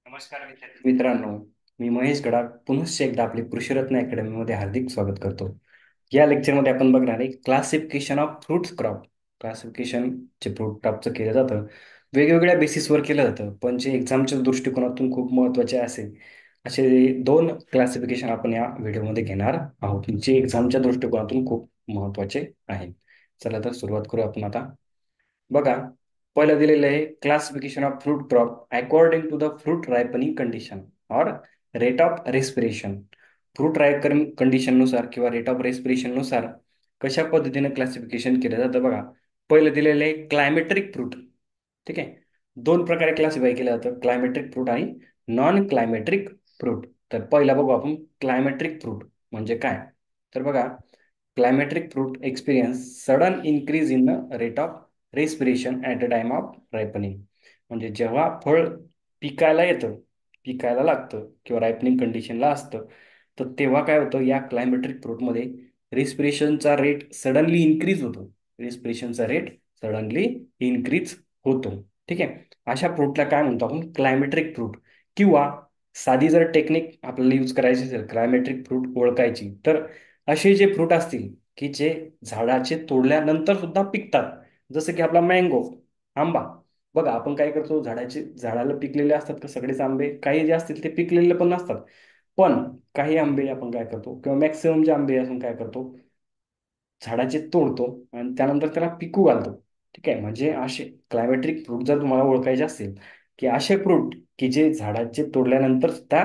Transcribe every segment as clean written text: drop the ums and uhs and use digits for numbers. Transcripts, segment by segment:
नमस्कार विद्यार्थी मित्रांनो. मी महेश गडाख पुनश्च एकदा आपले कृषीरत्न अकॅडमीमध्ये हार्दिक स्वागत करतो. या लेक्चरमध्ये आपण बघणार आहे classification of fruits crop. Classification जे फ्रूट क्रॉपचं केलं जातं वेगवेगळ्या बेसिसवर केलं जातं, पण जे एक्झामच्या दृष्टिकोनातून खूप महत्त्वाचे असे दोन क्लासिफिकेशन आपण या व्हिडिओमध्ये घेणार आहोत, जे एक्झामच्या दृष्टिकोनातून खूप महत्त्वाचे आहेत. चला तर सुरुवात करू आपण आता. बघा, पहिलं दिलेलं आहे classification of fruit crop according to the fruit ripening condition और rate of respiration. Fruit ripening condition नुसार किंवा रेट ऑफ रेस्पिरेशन नुसार कशा पद्धतीने क्लासिफिकेशन केलं जातं. बघा, पहिलं दिलेलं आहे क्लायमेट्रिक फ्रूट. ठीक आहे, दोन प्रकारे क्लासिफाय केलं जातं, क्लायमेट्रिक फ्रूट आणि नॉन क्लायमेट्रिक फ्रूट. तर पहिला बघू आपण क्लायमेट्रिक फ्रूट म्हणजे काय. तर बघा, climacteric fruit experience sudden increase in the rate of respiration at the time of ripening. म्हणजे जेव्हा फळ पिकायला येतं, पिकायला लागतं किंवा रायपनिंग कंडिशनला असतं, तर तेव्हा काय होतं, या क्लायमेट्रिक फ्रूटमध्ये रेस्पिरेशनचा रेट सडनली इन्क्रीज होतो. रेस्पिरेशनचा रेट सडनली इन्क्रीज होतो. ठीक आहे, अशा फ्रूटला काय म्हणतो आपण, क्लायमेट्रिक फ्रूट. किंवा साधी जर टेक्निक आपल्याला यूज करायची असेल क्लायमेट्रिक फ्रूट ओळखायची, तर असे जे फ्रूट असतील की जे झाडाचे तोडल्यानंतर सुद्धा पिकतात, जसं की आपला मँगो, आंबा. बघा, आपण काय करतो, झाडाला पिकलेले असतात का सगळेच आंबे, काही जे असतील ते पिकलेले पण नसतात. पण काही आंबे आपण काय करतो, किंवा मॅक्सिमम जे आंबे आपण काय करतो, झाडाचे तोडतो आणि त्यानंतर त्याला पिकू घालतो. ठीक आहे, म्हणजे असे क्लायमेट्रिक फ्रूट जर तुम्हाला ओळखायचे असतील, की असे फ्रूट की जे झाडाचे तोडल्यानंतर सुद्धा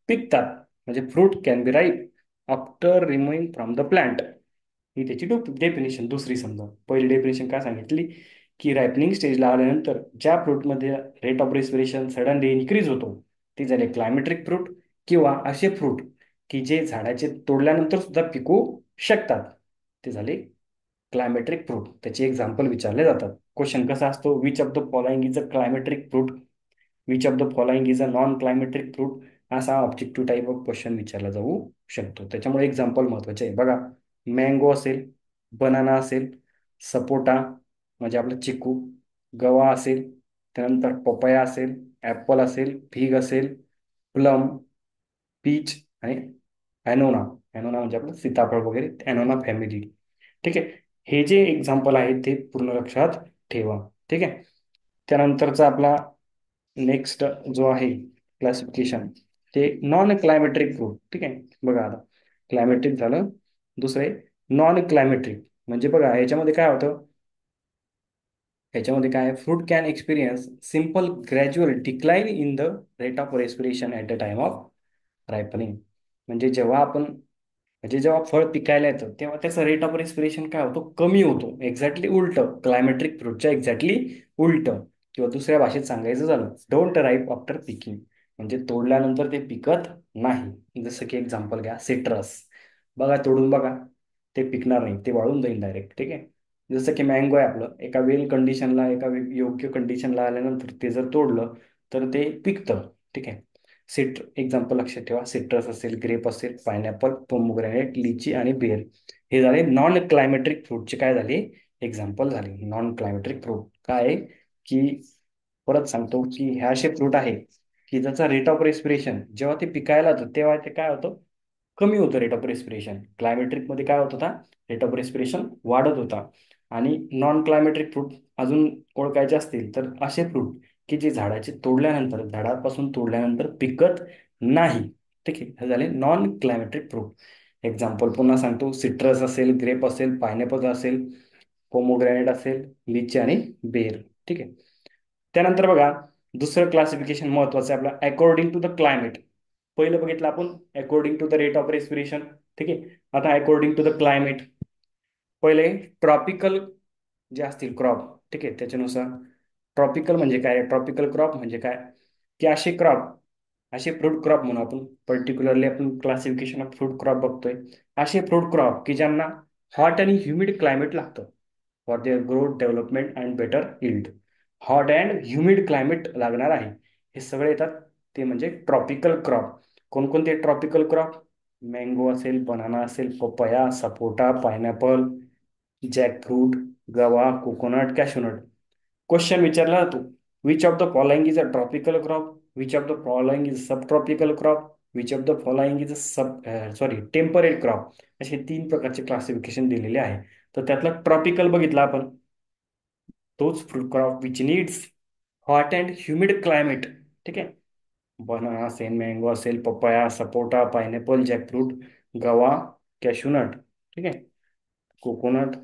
पिकतात, म्हणजे fruit can be ripe after removing from the plant. ही त्याची डेफिनेशन दुसरी. समजा पहिली डेफिनेशन काय सांगितली, की रायपनिंग स्टेजला आल्यानंतर ज्या फ्रूटमध्ये rate of respiration suddenly increase होतो, ते झाले क्लायमेट्रिक फ्रूट. किंवा असे फ्रूट की जे झाडाचे तोडल्यानंतर सुद्धा पिकू शकतात, ते झाले क्लायमेट्रिक फ्रूट. त्याचे एक्झाम्पल विचारले जातात. क्वेश्चन कसा असतो, which of the following is a climacteric fruit, which of the following is a non climacteric fruit. असा ऑब्जेक्टिव्ह टाईप ऑफ क्वेश्चन विचारला जाऊ शकतो. त्याच्यामुळे एक्झाम्पल महत्वाचे आहे. बघा, मँगो असेल, बनाना असेल, सपोटा म्हणजे आपलं चिकू, गवा असेल, त्यानंतर पपया असेल, ॲपल असेल, फिग असेल, प्लम, पीच आणि ॲनोना. ॲनोना म्हणजे आपलं सीताफळ वगैरे, ॲनोना फॅमिली. ठीक आहे, हे जे एक्झाम्पल आहेत ते पूर्ण लक्षात ठेवा. ठीक आहे, त्यानंतरचा आपला नेक्स्ट जो आहे क्लासिफिकेशन, ते नॉन क्लायमेट्रिक फ्रूट. ठीक आहे, बघा आता क्लायमेट्रिक झालं, दुसरे नॉन क्लायमेट्रिक. म्हणजे बघा, ह्याच्यामध्ये काय होतं, ह्याच्यामध्ये काय, fruit can experience simple gradual decline in the rate of respiration at the time of ripening. म्हणजे जेव्हा फळ पिकायला येतं तेव्हा त्याचा रेट ऑफ रेस्पिरेशन काय होतो, कमी होतो. एक्झॅक्टली उलटं, क्लायमेट्रिक फ्रूटच्या एक्झॅक्टली उलटं. किंवा दुसऱ्या भाषेत सांगायचं झालं, डोंट राईप आफ्टर पिकिंग, म्हणजे तोडल्यानंतर ते पिकत नाही. जसं की एक्झाम्पल घ्या, सिट्रस. बघा, तोडून बघा, ते पिकणार नाही, ते वाळून जाईल डायरेक्ट. ठीक आहे, जसं की मँगो आहे आपलं, एका वेल कंडिशनला, योग्य कंडिशनला आल्यानंतर ते जर तोडलं तर ते पिकतं. ठीक आहे, एक्झाम्पल लक्षात ठेवा, सिट्रस असेल, ग्रेप असेल, पायनॅपल, पोमोग्रॅनेट, लिची आणि बेर. हे झाले नॉन क्लायमेट्रिक फ्रूटचे काय झाले, एक्झाम्पल झाले. नॉन क्लायमेट्रिक फ्रूट काय आहे, की परत सांगतो की हे असे फ्रूट आहे की ज्याचा रेट ऑफ रेस्पिरेशन जेव्हा ते पिकायला जातं तेव्हा ते काय होतं, कमी होतं रेट ऑफ रेस्पिरेशन. क्लायमेट्रिकमध्ये काय होत होता, रेट ऑफ रेस्पिरेशन वाढत होता. आणि नॉन क्लायमेट्रिक फ्रूट अजून ओळखायचे असतील तर असे फ्रूट की जे झाडापासून तोडल्यानंतर पिकत नाही. ठीक आहे, हे झाले नॉन क्लायमेट्रिक फ्रूट. एक्झाम्पल पुन्हा सांगतो, सिट्रस असेल, ग्रेप असेल, पायनॅपल असेल, पोमोग्रॅनेट असेल, लिची आणि बेर. ठीक आहे, त्यानंतर बघा, दुसरं क्लासिफिकेशन महत्वाचं आहे आपलं, अकॉर्डिंग टू द क्लायमेट. पहिलं बघितलं आपण according to the rate of respiration. ठीक आहे, आता अकॉर्डिंग टू द क्लायमेट. पहिले ट्रॉपिकल जे असतील क्रॉप, ठीक आहे, त्याच्यानुसार ट्रॉपिकल म्हणजे काय, ट्रॉपिकल क्रॉप म्हणजे काय, की असे फ्रूट क्रॉप म्हणून आपण पर्टिक्युलरली आपण क्लासिफिकेशन ऑफ फ्रूट क्रॉप बघतोय. असे फ्रूट क्रॉप की ज्यांना हॉट आणि ह्युमिड क्लायमेट लागतं for their growth, development and better yield. Hot and humid climate लागणार आहे, हे सगळे येतात, ते म्हणजे ट्रॉपिकल क्रॉप. कोणकोणते ट्रॉपिकल क्रॉप, मँगो असेल, बनाना असेल, पपया, सपोटा, पायनॅपल, जॅकफ्रूट, गवा, कोकोनट, कॅशूनट. क्वेश्चन विचारला जातो, which of the following is a tropical crop, which of the following is sub tropical crop, which of the following is sub sorry temperate crop, असे तीन प्रकारचे classification दिलेले आहे. तर त्यातला ट्रॉपिकल बघितला आपण, तोच fruit crop which needs hot and humid climate. ठीक आहे. बनाना असेल, मँगो असेल, पपया, सपोटा, पायनॅपल, जॅकफ्रूट, गवा, कॅशूनट. ठीक आहे. कोकोनट.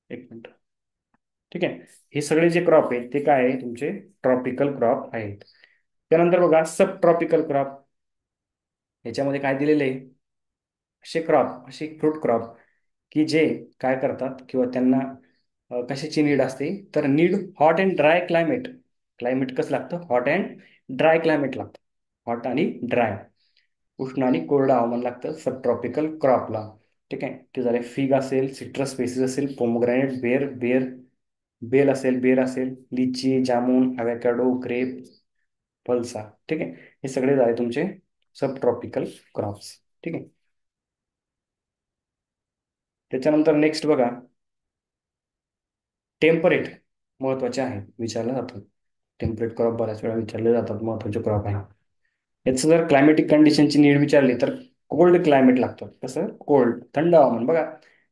एक मिनिट. ठीक आहे. हे सगळे जे क्रॉप आहेत ते काय आहे, तुमचे ट्रॉपिकल क्रॉप आहेत. त्यानंतर बघा सब ट्रॉपिकल क्रॉप. याच्यामध्ये काय दिलेले आहे, असे क्रॉप, असे फ्रूट क्रॉप की जे काय करतात किंवा त्यांना कशाची नीड असते, तर need hot and dry climate. Climate कसं लागतं, हॉट अँड ड्राय क्लायमेट लागतं. हॉट आणि ड्राय, उष्ण आणि कोरडं हवामान लागतं सब ट्रॉपिकल क्रॉपला. ठीक आहे. ते झाले. फिग असेल, सिट्रस स्पेसीज असेल, पोमोग्रॅनेट, बेर असेल, लिची, जामून, अवॅकॅडो, ग्रेप, फलसा. ठीक आहे. हे सगळे झाले तुमचे सब ट्रॉपिकल क्रॉप्स. ठीक आहे. त्याच्यानंतर नेक्स्ट बघा, टेम्परेट महत्वाचे आहेत, विचारले जातात. टेम्परेट क्रॉप बऱ्याच वेळा विचारले जातात, महत्वाचे क्रॉप आहे. याचं जर क्लायमेटिक कंडिशनची नीड विचारली तर कोल्ड क्लायमेट लागतं. कसं, कोल्ड, थंड हवामान. बघा,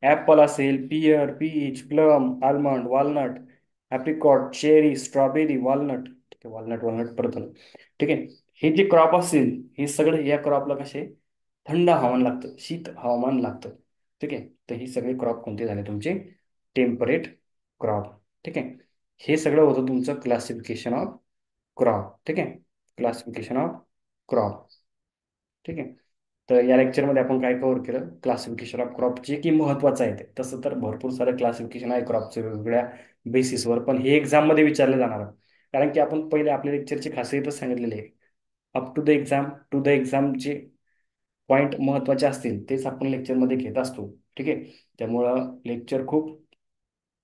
ऍपल असेल, pear, peach, plum, almond, walnut, apricot, cherry, strawberry, walnut. ठीक आहे. वालनट वालनट परत आलं. ठीक आहे. हे जे क्रॉप असतील, हे सगळे या क्रॉपला कसे थंड हवामान लागतं, शीत हवामान लागतं. ठीक आहे. तर ही सगळे क्रॉप कोणते झाले तुमचे, टेम्परेट क्रॉप. ठीक आहे. हे सगळं होतं तुमचं क्लासिफिकेशन ऑफ क्रॉप. ठीक आहे. Classification of crop. ठीक आहे. तर या लेक्चरमध्ये आपण काय कव्हर केलं, क्लासिफिकेशन ऑफ क्रॉप, जे की महत्वाचं आहे ते. तसं तर भरपूर सारं क्लासिफिकेशन आहे क्रॉपचे वेगवेगळ्या बेसिसवर, पण हे एक्झाममध्ये विचारले जाणार आहे. कारण की आपण पहिले आपल्या लेक्चरची खासियतच सांगितलेली आहे. अप टू द एक्झाम जे पॉईंट महत्वाचे असतील तेच आपण लेक्चरमध्ये घेत असतो. ठीक आहे. त्यामुळं लेक्चर खूप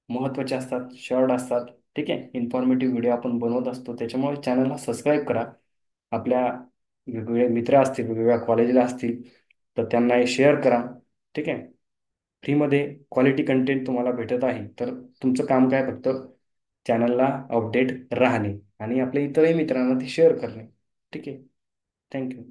महत्त्वाचे असतात, शॉर्ट असतात. ठीक आहे. इन्फॉर्मेटिव्ह व्हिडिओ आपण बनवत असतो, त्याच्यामुळे चॅनलला सबस्क्राईब करा. आपल्या वेगवेगळे मित्र असतील, वेगवेगळ्या कॉलेजला असतील, तर त्यांना हे शेअर करा. ठीक आहे. फ्रीमध्ये क्वालिटी कंटेंट तुम्हाला भेटत आहे, तर तुमचं काम काय, फक्त चॅनलला अपडेट राहणे आणि आपल्या इतरही मित्रांना ते शेअर करणे. ठीक आहे. थँक्यू.